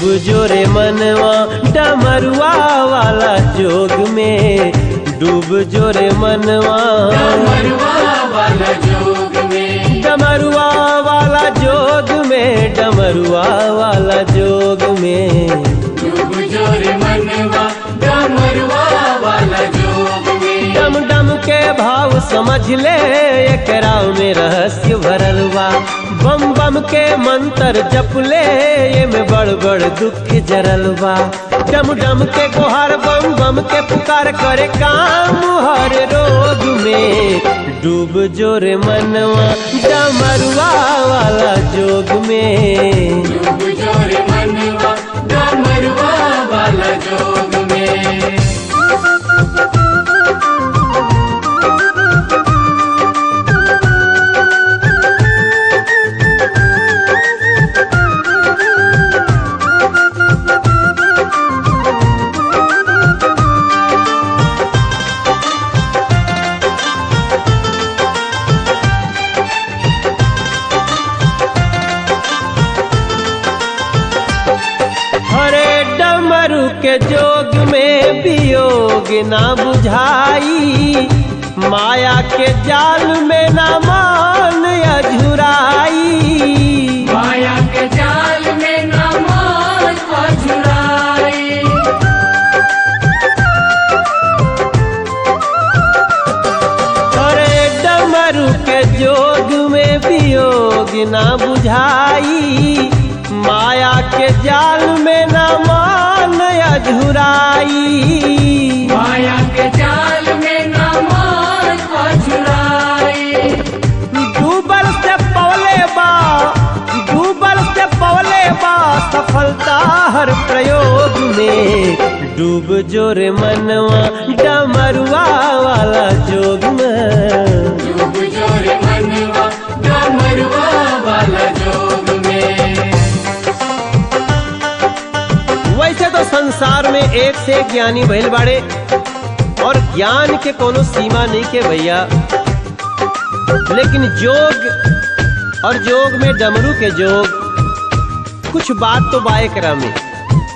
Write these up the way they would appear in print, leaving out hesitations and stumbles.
जोरे मनवा डमरुआ वाला जोग में, डूब जोरे मनवा डमरुआ वाला जोग में, डमरुआ वाला जोग में, डमरुआ वाला जोग में, डूब जोरे मनवा डमरुआ वाला जोग में। डम डम के भाव समझ ले एकरा में रहस्य भरल बा, बम बम के मंत्र जप ले ये में बड़ बड़ दुख जरल बा। डम डम के गुहार बम बम के पुकार करे काम हर रोग में, डूब जोरे मनवा डमरुआ वाला जोग में, डूब जोरे मनवा डमरुआ वाला जोग में। के जोग में वियोग ना बुझाई, माया के जाल में ना मान अझुराई, माया के जाल में ना मान अझुराई। अरे डमरू के जोग में वियोग ना बुझाई, माया के जाल में ना मान अझुराई, माया के जाल में ना मान अझुराई। डूबल से पवले बा, डूबल से पवले बा सफलता हर प्रयोग में, डूब जोरे मनवा डमरुआ वाला जोग में, डूब जोरे मनवा डमरुआ वाला जोग में। वैसे तो संसार में एक से एक ज्ञानी भइल बाड़े और ज्ञान के कोनो सीमा नहीं के भैया, लेकिन जोग और जोग में डमरू के जोग कुछ बात तो बा एकरा में,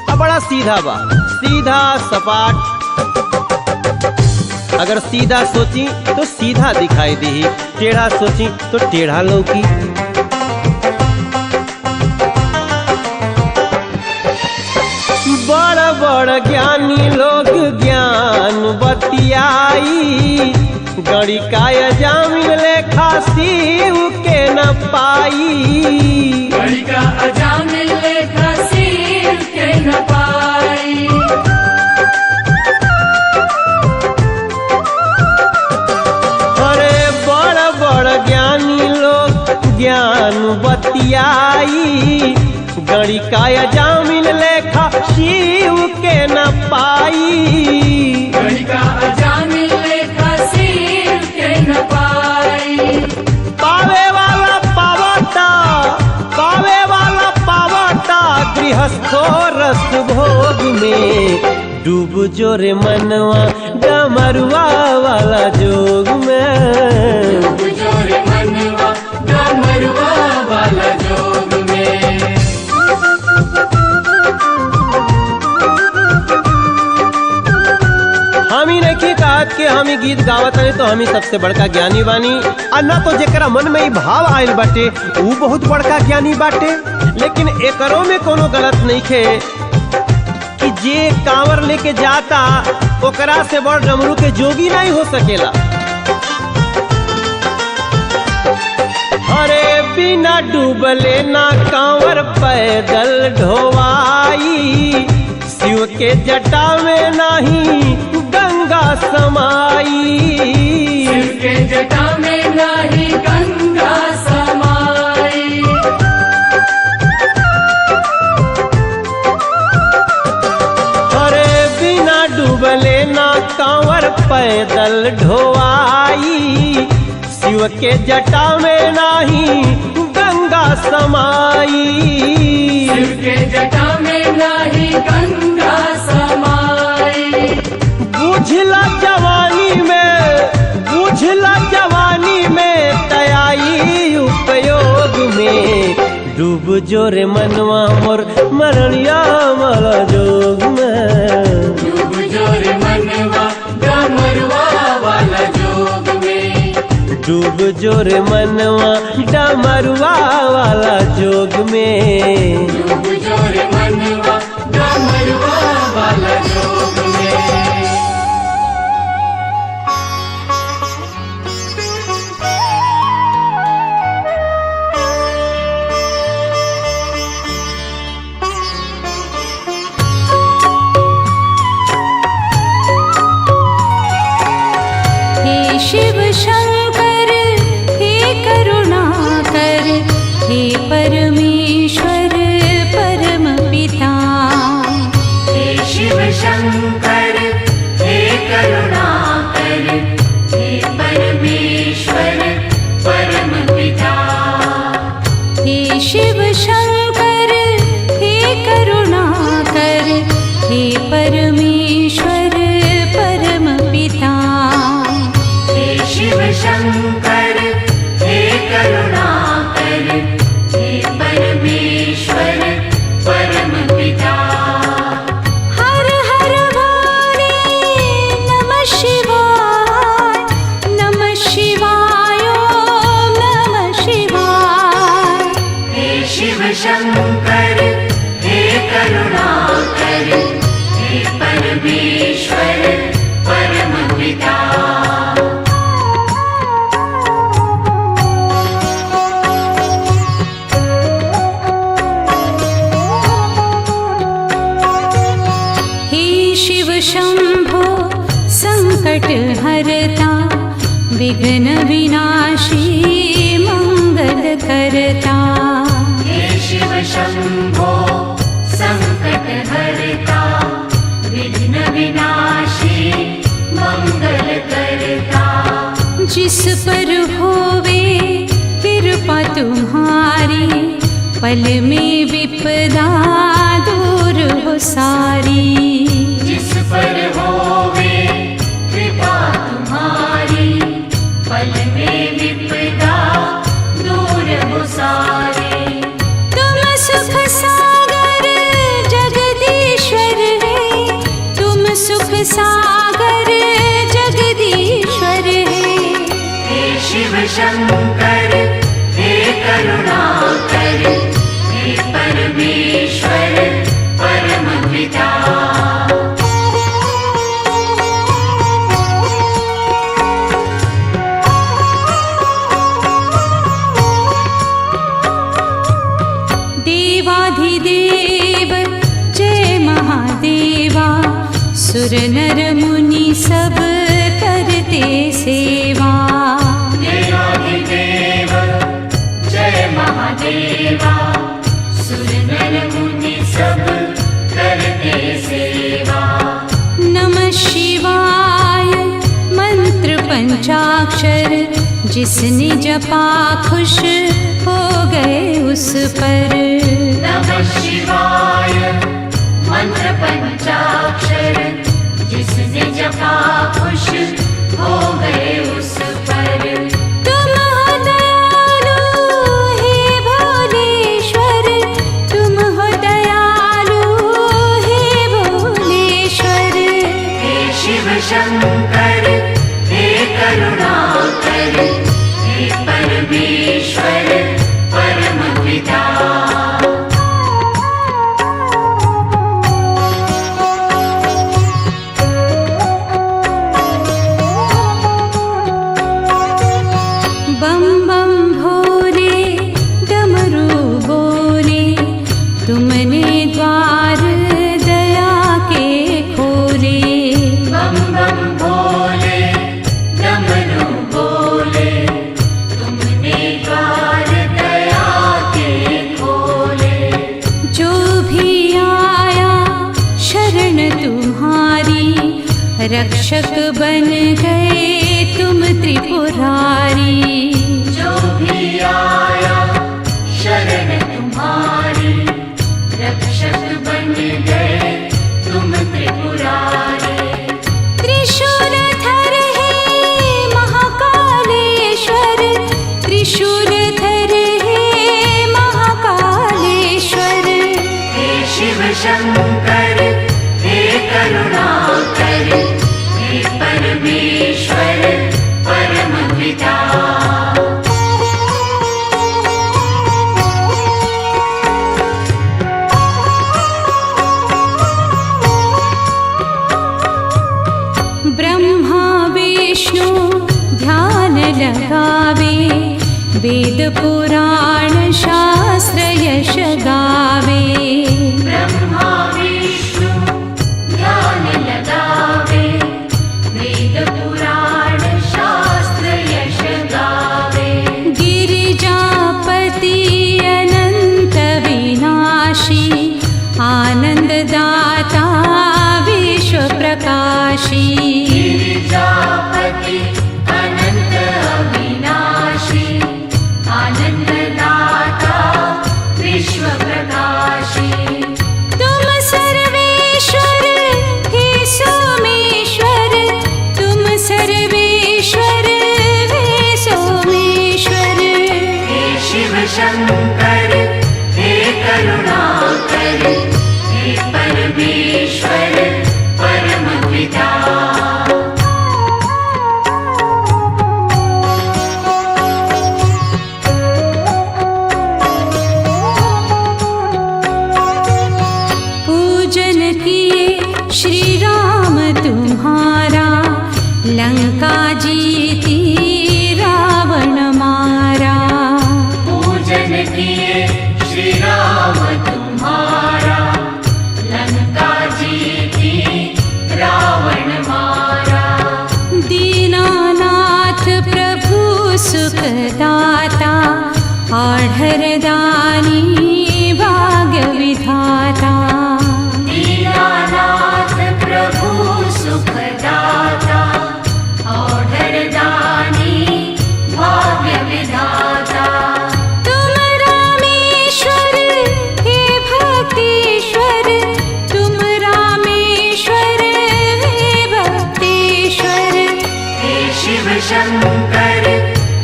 अब बड़ा सीधा बा, सीधा सपाट। अगर सीधा सोची तो सीधा दिखाई दी, टेढ़ा सोची तो टेढ़ा लौकी। बड़ बड़ ज्ञानी लोग ज्ञान बतियाई, गड़ी काय जामिन लेखा शिव के न पाई, गड़ी का अजामिल लेखा शिव के न पाई। अरे बड़ बड़ ज्ञानी लोग ज्ञान बतियाई, गड़ी काय जामिन लेखा शिव के न पाई, गड़ी का अजामिल लेखा शिव के न पाई। पावे वाला पावता, पावे वाला पावता गृहस्थो रस भोग में, डूब जोरे मनवा डमरुआ वाला जोग में, डूब जोरे मनवा डमरुआ वाला जोग में। हमी नहीं कहत के हमी गीत गावत हनी तो हमी सबसे बड़का ज्ञानी बानी, और ना तो जेकरा मन में ही भाव आयल बाटे वो बहुत बड़का ज्ञानी बाटे। लेकिन एकरों में कोनो गलत नहीं खे कि जे कांवर लेके जाता ओकरा से बड़ डमरू के जोगी नहीं हो सकेला। अरे बिना डूबले ना कांवर पैदल ढोवाई, शिव के जटा में नहीं गंगा समाई, शिव के जटा में नहीं गंगा समाई। अरे बिना डूबले ना कांवर पैदल ढोवाई, शिव के जटा में नहीं गंगा समाई, शिव के जटा में नहीं गंगा समाई। बुझला जवानी में, बुझला जवानी में तयाई उपयोग में, डूब जोरे मनवा मोर मरणिया वाला जोग में। डूब जोर मनवा डमरुआ वाला जोग में। डूब जोर मनवा डमरुआ वाला जोग में। डूब जोर मनवा डमरुआ वाला जोग में। हे शिव शंकर हे करुणाकर हे परमेश्वर परम पिता। हे शिव शंकर हे करुणाकर हे परमेश्वर परम पिता। हे शिव शंकर हे करुणाकर हे परमेश्वर परम पिता। हे शिव शंकर हे करुणाकर हे परमेश्वर परम पिता। हर हर भोले नमः शिवाय नमः शिवाय ओम नमः शिवाय। हे शिव शंकर हे करुणाकर हे परमेश्वर परम पिता। हे शिव शंभो संकट हरता विघ्न विनाशी मंगल करता। हे शिव शंभो संकट हरता विघ्न विनाशी मंगल करता। जिस पर होवे कृपा तुम्हारी पल में विपदा दूर हो सारी। जिस पर होवे कृपा तुम्हारी पल में विपदा दूर हो सारी। तुम सुख सागर जगदीश्वर है तुम सुख सागर जगदीश्वर है। हे शिव शंकर हे करुणाकर हे परमेश्वर परम पिता। देवाधिदेव जय महादेवा सुर नर मुनि सब करते सेवा। देवाधिदेव जय महादेवा सुर नर मुनि सब करते सेवा। नमः शिवाय मंत्र पंचाक्षर जिसने जपा खुश हो गए उस पर। नमः शिवाय मंत्र पंचाक्षर जिसने जपा खुश हो गए उस पर। तुम हो दयालु हे भोलेश्वर तुम हो दयालु हे भोलेश्वर। हे शिव शंकर हे करुणाकर हे परमेश्वर परम पिता। बम बम भोले डमरू बोले तुमने द्वार दया के खोले। बम बम भोले डमरू बोले तुमने द्वार दया के खोले। जो भी आया शरण तुम्हारी रक्षक बन गए तुम त्रिपुरारी। जो भी आया शरण तुम्हारी रक्षक बन गए तुम त्रिपुरारी। त्रिशूलधर हे महाकालेश्वर त्रिशूलधर हे महाकालेश्वर। हे शिव शंकर शंकर हे करुणाकर, हे परमेश्वर परम पिता। ब्रह्मा विष्णु ध्यान लगावे, वेद पुराण शास्त्र यश गावे। ब्रह्मा विष्णु ध्यान लगावे, वेद पुराण शास्त्र यश गावे। गिरिजापति अनंत विनाशी, आनंददाता विश्व प्रकाशी। गिरिजापति अनंत अविनाशी, आनंददाता विश्व प्रकाशी। तुम सर्वेश्वर हे सोमेश्वर, तुम सर्वेश्वर हे सोमेश्वर। हे शिव शंकर हे करुणाकर, हे परमेश्वर परम पिता। पूजन किए श्री राम तुम्हारा, लंका जीती रावण मारा। पूजन किए श्री राम तुम्हारा, लंका जीती रावण मारा। दीनानाथ प्रभु सुखदाता, आढ़रदानी भाग्य विधाता। दीनानाथ प्रभु सुखदाता, औढ़रदानी भाग्य विधाता। तुम रामेश्वर हे भक्तेश्वर, तुम रामेश्वर हे भक्तेश्वर। हे शिव शंकर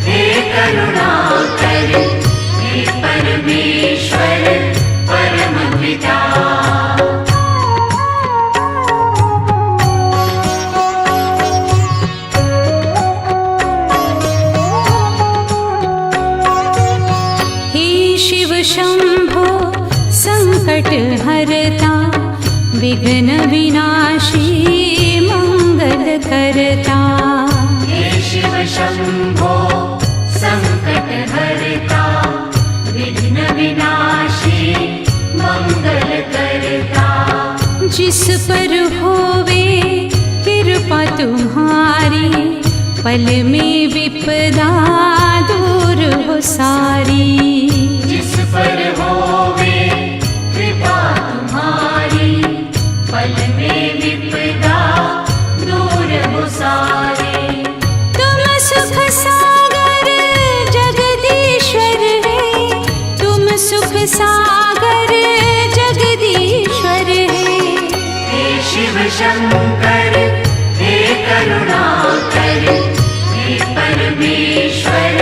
हे करुणाकर, हे परमेश्वर परम पिता। हे शिव शंभो संकट हरता, विघ्न विनाशी मंगल करता। हे शिव शंभो संकट हरता, विघ्न विनाशी मंगल करता। जिस पर होवे कृपा तुम्हारी, पल में विपदा दूर हो सारी। जिस पर होवे कृपा तुम्हारी, पल में विपदा दूर हो सारी। तुम सुख सागर जगदीश्वर है, तुम सुख सागर जगदीश्वर है। हे शिव शंकर हे करुणाकर, हे परमेश्वर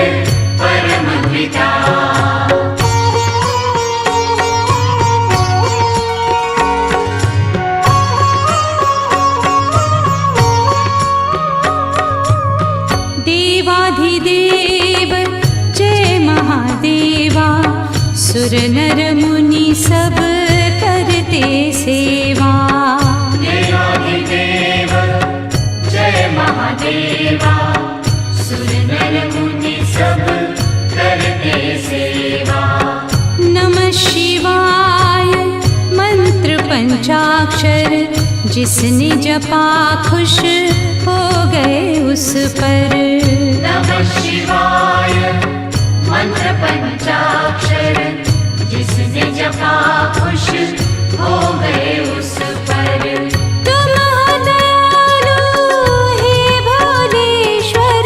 परम पिता। देवाधिदेव जय महादेवा, सुर नर मुनि सब करते सेवा। देवाधिदेव जय महादेवा, सुर नर मुनि सब करते सेवा। नमः शिवाय मंत्र पंचाक्षर, जिसने जपा खुश हो गए उस पर। नमः शिवाय मंत्र पंचाक्षर, जिसने जपा खुश हो गए उस पर। तुम हो दयालु हे भोलेश्वर,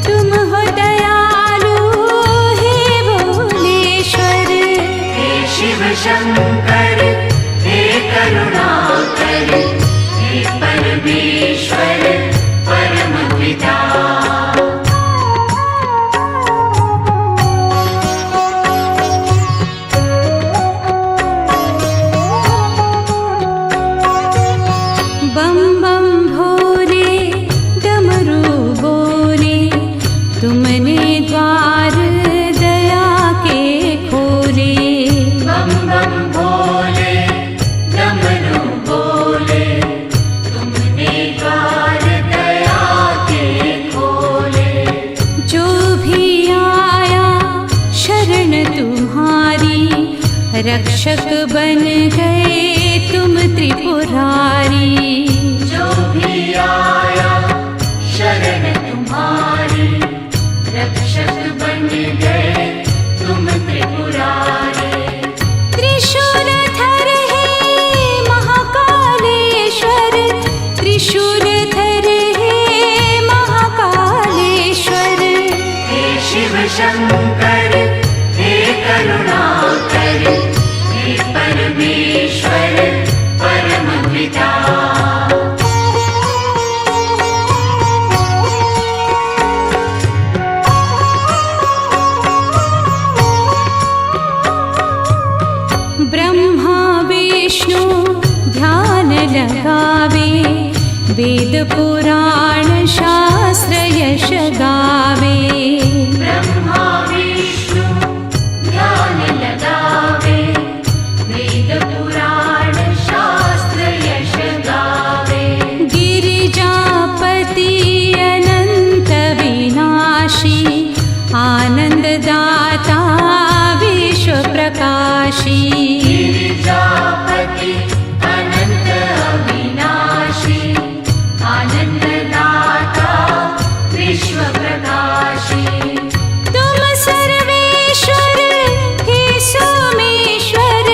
तुम हो दयालु हे भोलेश्वर। हे शिव शंकर हे करुणाकर, हे परमेश्वर परम पिता। रक्षक बन गए तुम त्रिपुरारी। जो भी आया शरण तुम्हारी, रक्षक बन गए तुम त्रिपुरारी। त्रिशूलधर है महाकालेश्वर, त्रिशूलधर है महाकालेश्वर। हे शिव शंकर हे करुणाकर, हे परमेश्वर परम पिता। ब्रह्मा विष्णु ध्यान लगावे, वेद पुराण शास्त्र यश गावे। ब्रह्मा विष्णु ध्यान लगावे, वेद पुराण शास्त्र यश गावे। गिरिजापति अनंत विनाशी, आनंददाता विश्व प्रकाशी। गिरिजापति अनंत अविनाशी, आनंददाता विश्व प्रकाशी। तुम सर्वेश्वर हे सोमेश्वर,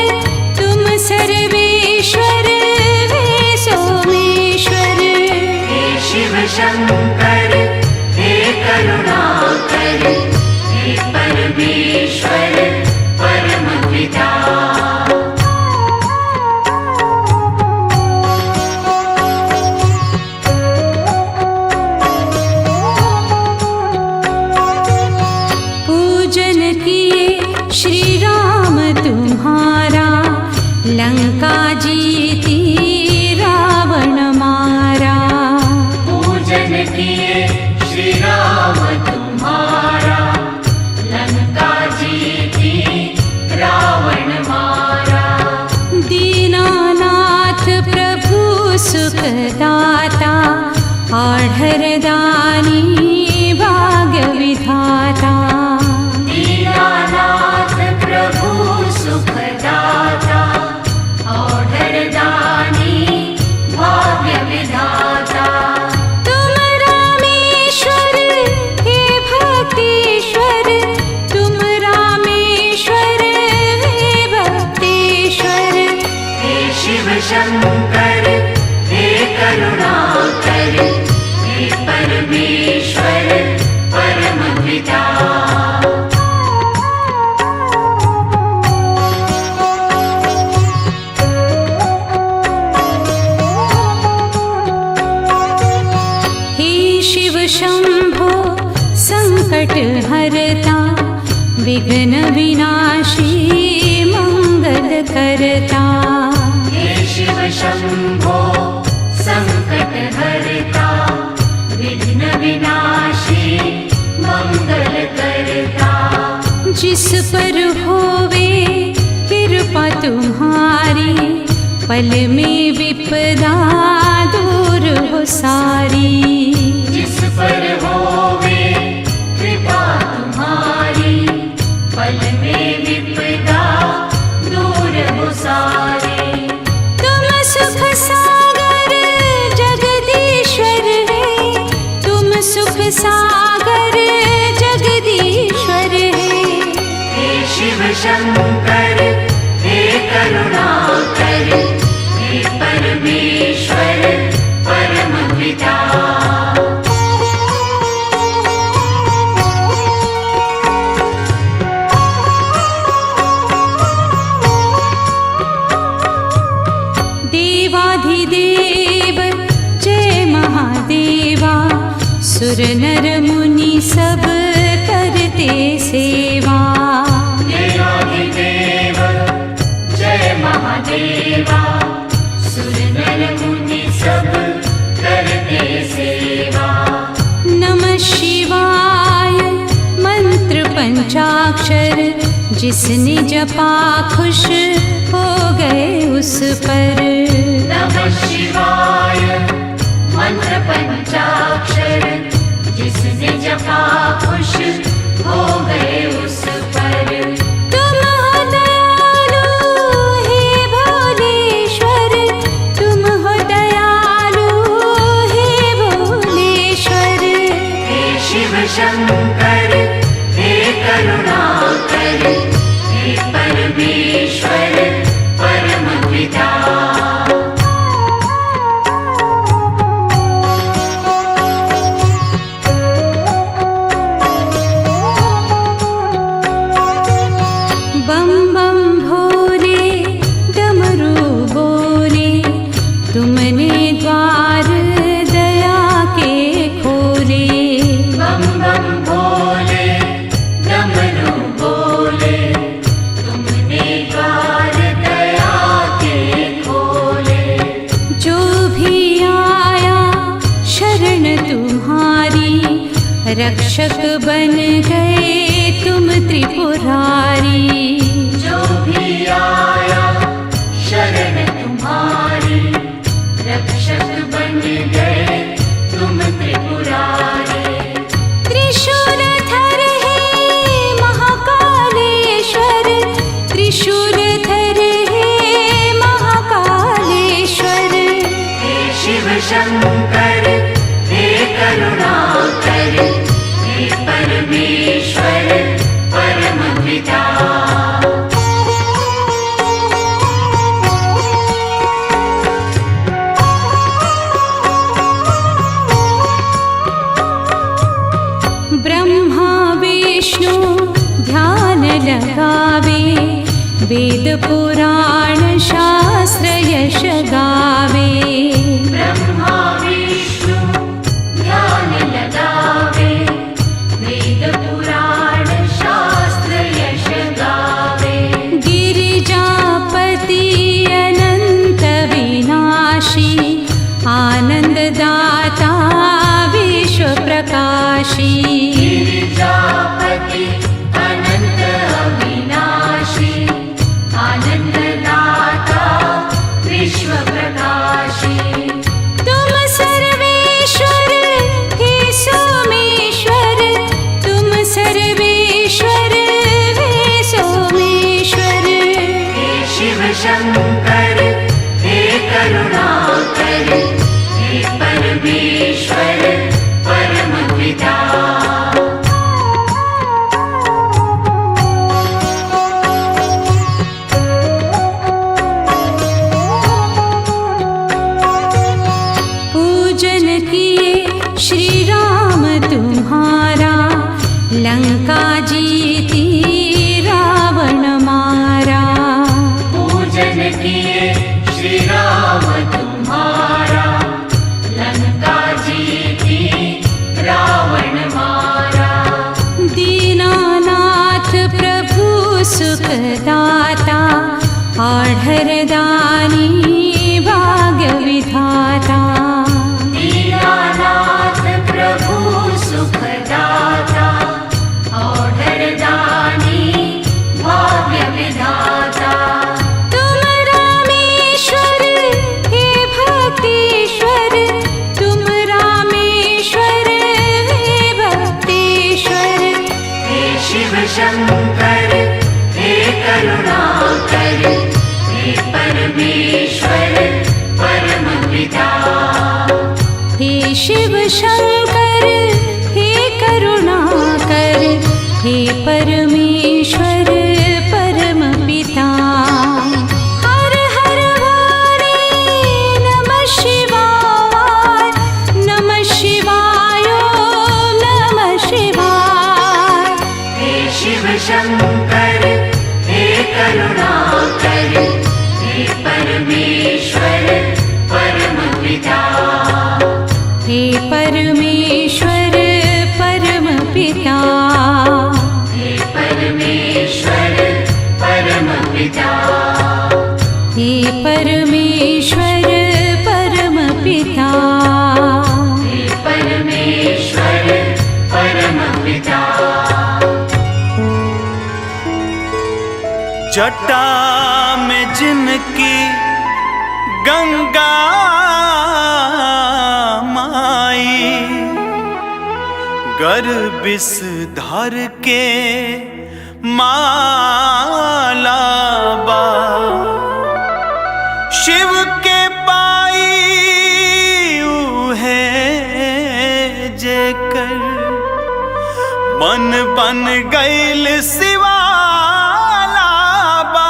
तुम सर्वेश्वर हे सोमेश्वर। हे शिव शंकर हे करुणाकर, हे परमेश्वर परम पिता। पूजन किए श्री राम तुम्हारा, लंका जीती रावण मारा। पूजन किए श्री राम तुम्हारा, लंका जीती रावण मारा। दीनानाथ प्रभु सुखदाता, आढ़रदानी भाग्य विधाता। दीनानाथ प्रभु सुखदाता, औढ़रदानी भाग्य विधाता। तुम रामेश्वर हे भक्तेश्वर, तुम रामेश्वर हे भक्तेश्वर। हे शिव शंकर हे करुणाकर, हे परमेश्वर परम पिता। हे शिव शंभो संकट हरता, विघ्न विनाशी मंगल करता। हे शिव शंभो संकट हरता, विघ्न विनाशी मंगल करता। जिस पर होवे कृपा तुम्हारी, पल में विपदा दूर हो सारी। जिस पर होवे कृपा तुम्हारी, पल में विपदा दूर हो सारी। तुम सुख सागर जगदीश्वर है, तुम सुख सागर जगदीश्वर है। हे शिव शंकर हे करुणाकर, हे परमेश्वर परम पिता। देवाधिदेव जय महादेवा, सुर नर मुनि सब करते सेवा। देवाधिदेव जय महादेवा, सुर नर मुनि सब करते सेवा। नमः शिवाय मंत्र पंचाक्षर, जिसने जपा खुश हो गए उस पर। नमः शिवाय मंत्र पंचाक्षर, जिसने जपा खुश हो गए उस पर। तुम हो दयालु शंकर हे करुणाकर, हे परमेश्वर परम पिता। बम बम भोले डमरू बोले, तुमने द्वार दया के खोले। बम बम भोले डमरू बोले, तुमने द्वार दया के खोले। जो भी आया शरण तुम्हारी, रक्षक बन गए तुम त्रिपुरारी। जो भी आया शरण तुम्हारी, रक्षक बन गए तुम त्रिपुरारी। त्रिशूलधर हे महाकालेश्वर, त्रिशूलधर हे महाकालेश्वर। हे शिव शंकर हे करुणाकर, हे परमेश्वर परम पिता। ब्रह्मा विष्णु ध्यान लगावे, वेद पुराण शास्त्र यश गावे। ब्रह्मा विष्णु ध्यान लगावे, वेद पुराण शास्त्र यश गावे। गिरिजापति अनंत विनाशी, आनंददाता विश्व प्रकाशी। गिरिजापति अनंत अविनाशी, आनंददाता विश्व प्रकाशी। तुम सर्वेश्वर हे सोमेश्वर, तुम सर्वेश्वर हे सोमेश्वर। हे शिव शंकर हे करुणाकर, हे परमेश्वर परम पिता। पूजन किए श्री राम तुम्हारा, लंका जीती रावण मारा। पूजन किए श्री राम तुम्हारा, लंका जीती रावण मारा। दीनानाथ प्रभु सुखदाता, आढ़र दानी भाग्य विधाता। दीनानाथ प्रभु सुखदाता, औढ़र दानी भाग्य विधाता। तुम रामेश्वर हे भक्तेश्वर, तुम रामेश्वर हे भक्तेश्वर। हे शिव शंकर हे करुणाकर, हे परमेश्वर परम पिता। हे शिव शंकर हे करुणाकर, हे परमेश्वर परम पिता। हर हर भोले नमः शिवाय, नमः शिवाय ओम नमः शिवाय। हे शिव शंकर हे करुणाकर, हे परमेश्वर परम पिता। हे परमेश्वर परम पिता। हे परमेश्वर परम पिता। हे परमेश्वर परम पिता। हे परमेश्वर परम पिता। जटा में जिनकी गंगा माई, गर्विस धर के माला बा। शिव के पाई उहे जेकर मन बन गईल शिवाला बा,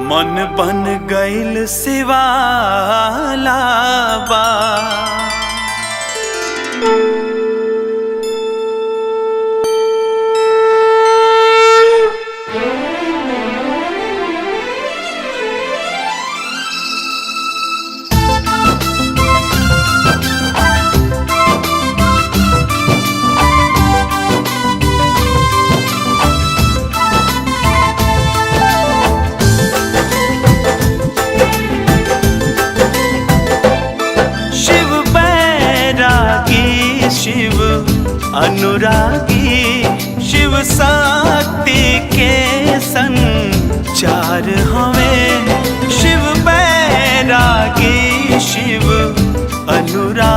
मन बन गईल शिवाला बा। शिव अनुरागी, शिव शक्ति के संचार हमें। शिव बैरागी, शिव अनुरागी,